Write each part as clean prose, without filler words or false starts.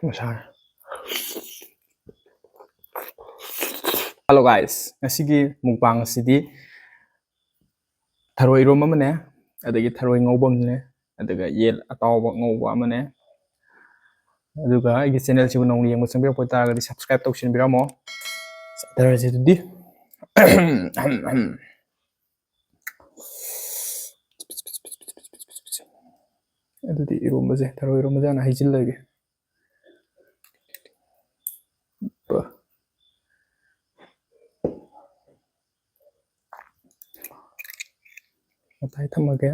Masaya. Hello guys, ngasigi mukbang asidi tharoi rom amane adagi tharoi ngobamne adaga yel atawba ngobwa amane aduga igi channel sibu nong yeng musang biro pota agadi subscribe tawsin biramo darase dudi adudi irombaje tharoi rombaje na hijil lage matai thamage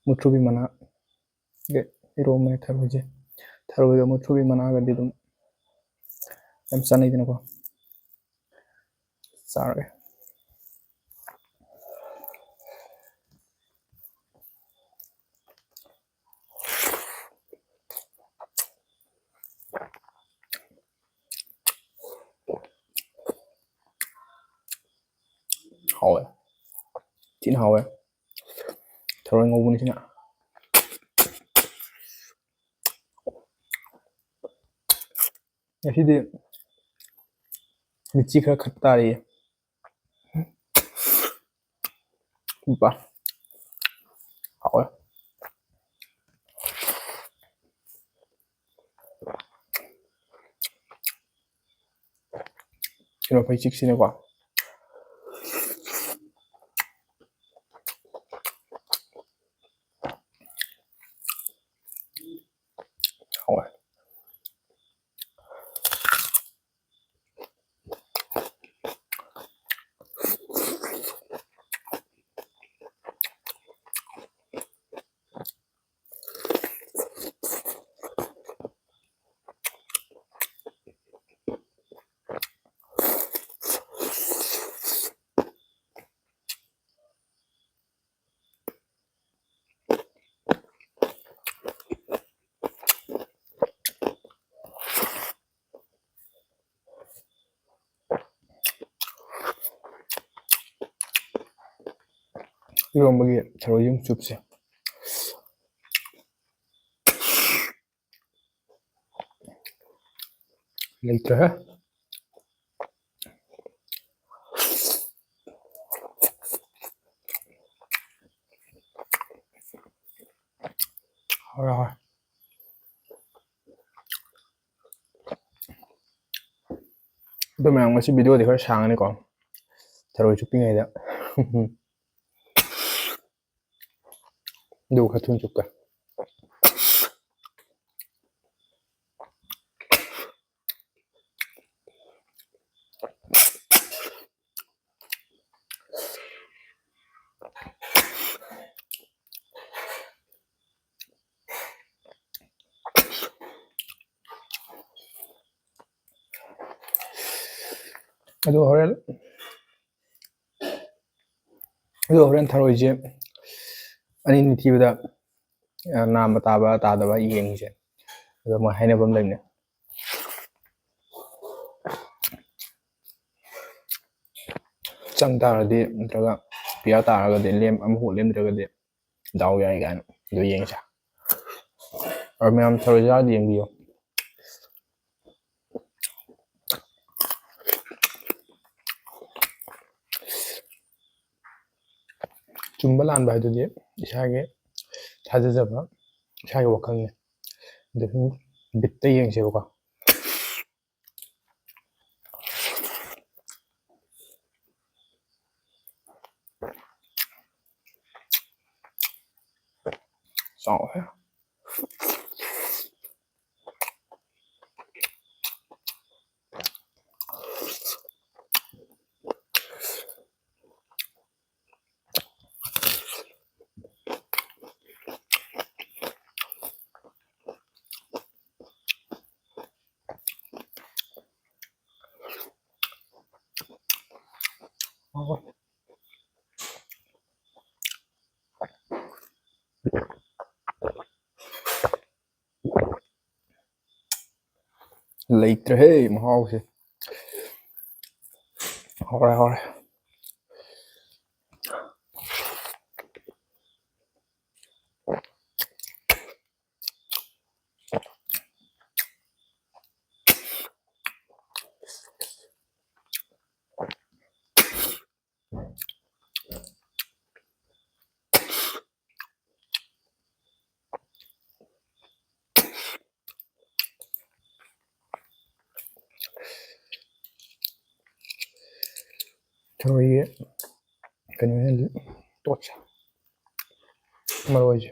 mutrubi mana ge irome tharoje tharoi ga mutrubi mana ga didum yam sanai dina ko sare hawe tin hawe tharoi ngobuni sina asidi michi khara khatta ri ba hawe kino pai chik sine ko hawe iromba ge tharoi yung chupse leitra ha hawe do mayang masi video de khar sang ni ko tharoi chupi ngai da do khathun chupka ado horen tharoi je ani ni thibada nam bataba tadaba yengse ado ma haina bam laimne chang taradi ntraga pia taraga de lem amhu lem draga de daw yai gan do yengsa ar me am tharoi ja di yengiyo chumba lan ba du de isage thajajaba isage wakal ne de bitte yengse ko sao hết ꯂꯩꯇ꯭ꯔꯦꯍꯦ ꯃꯍꯥꯎꯁꯦ ꯍꯧꯔꯦ ꯊꯔꯣꯏꯒꯤ ꯀꯩꯅꯣꯅꯦ ꯇꯣꯠꯁꯦ ꯃꯔꯣꯏꯁꯦ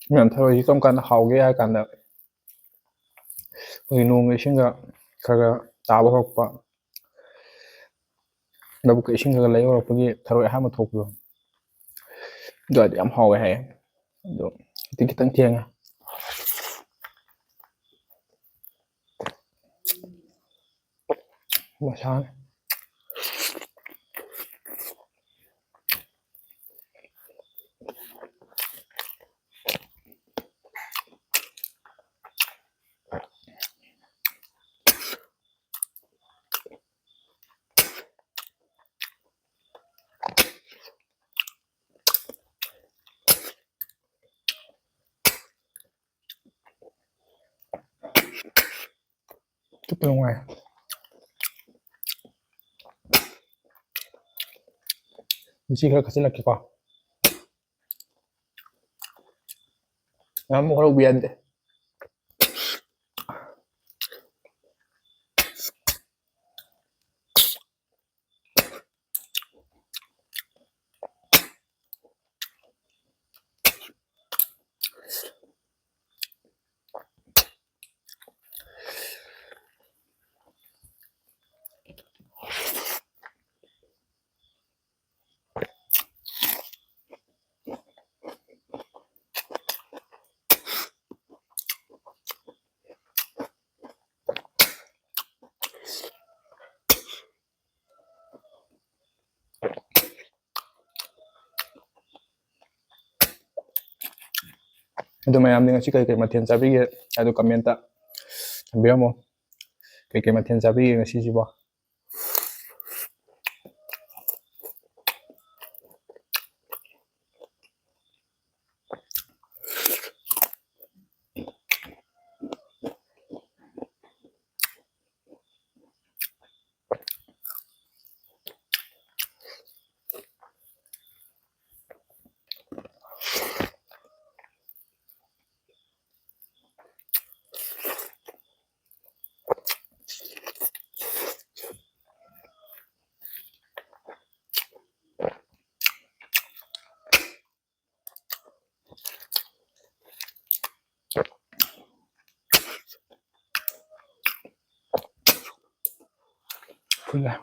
ꯃꯌꯥꯝ ꯊꯔꯣꯏꯁꯤ ꯀꯔꯝ ꯀꯥꯟꯗ ꯍꯥꯎꯒꯦ ꯍꯥꯏ ꯀꯥꯟꯗ ꯑꯩꯈꯣꯏꯒꯤ ꯅꯣꯡꯒ ꯏꯁꯤꯡꯒ ꯈꯔ ꯇꯥꯕ ꯍꯧꯔꯛꯄ ꯂꯧꯕꯨꯛꯀ ꯏꯁꯤꯡ ꯈꯔ ꯂꯩ ꯍꯧꯔꯛꯄꯒꯤ ꯊꯔꯣꯏ ꯑꯍꯥꯟꯕ ꯊꯣꯛꯄꯗꯣ ꯑꯗꯨꯋꯥꯏꯗꯤ ꯌꯥꯝ ꯍꯥꯎꯋꯦ ꯍꯥꯏꯌꯦ ꯑꯗꯣ ꯍꯧꯖꯤꯛꯇꯤ ꯈꯤꯇꯪ ꯊꯦꯡꯉꯦ ꯃꯁꯥꯅꯦ ꯆꯨꯞꯄ ꯅꯨꯡꯉꯥꯏ ꯃꯤꯆꯤ ꯈꯔ ꯈꯠꯆꯤꯜꯂꯛꯀꯦꯀꯣ ꯌꯥꯝ ꯈꯔ ꯎꯕ ꯌꯥꯗꯦ ꯑꯗꯨ ꯃꯌꯥꯝꯗꯤ ꯉꯁꯤ ꯀꯩ ꯃꯊꯦꯜ ꯆꯥꯕꯤꯒꯦ ꯑꯗꯨ ꯀꯃꯦꯟꯇ ꯊꯝꯕꯤꯔꯝꯃꯣ ꯀꯩ ꯃꯊꯦꯜ ꯆꯥꯕꯤꯒꯦ ꯉꯁꯤꯁꯤꯕꯣ ꯐꯨꯜꯂꯦ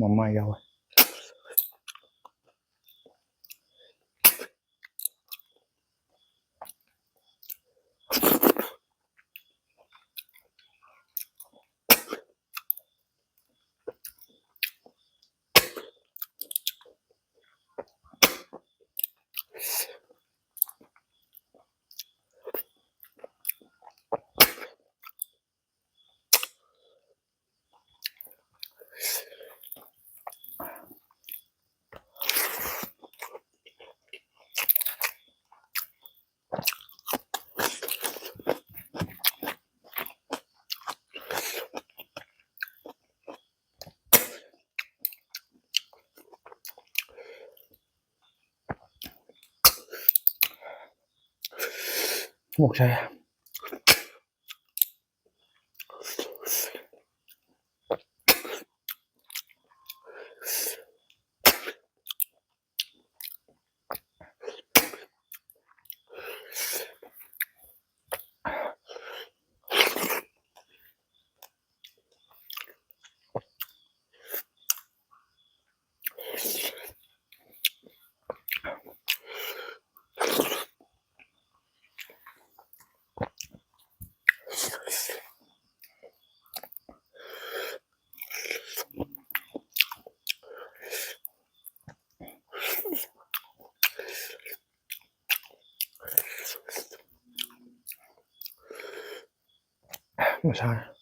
ꯃꯃꯥ ꯌꯥꯎꯋꯦ một xe một xe